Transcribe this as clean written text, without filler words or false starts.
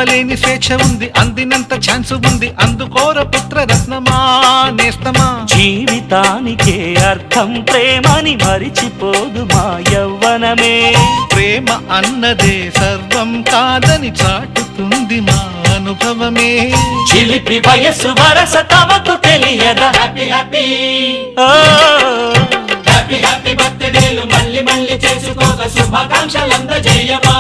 ఇవ్వలేని స్వేచ్ఛ ఉంది, అందినంత ఛాన్స్ ఉంది, అందుకోర పుత్ర రత్నమా నేస్తమా. జీవితానికే అర్థం ప్రేమని మరిచిపోదు మా యవ్వనమే. ప్రేమ అన్నదే సర్వం కాదని చాటుతుంది మా అనుభవమే. చిలిపి వయస్సు వరస తమకు తెలియదా. హ్యాపీ హ్యాపీ ఓ హ్యాపీ హ్యాపీ బర్త్డేలు మళ్ళీ మళ్ళీ చేసుకోక శుభాకాంక్షలందజేయమా.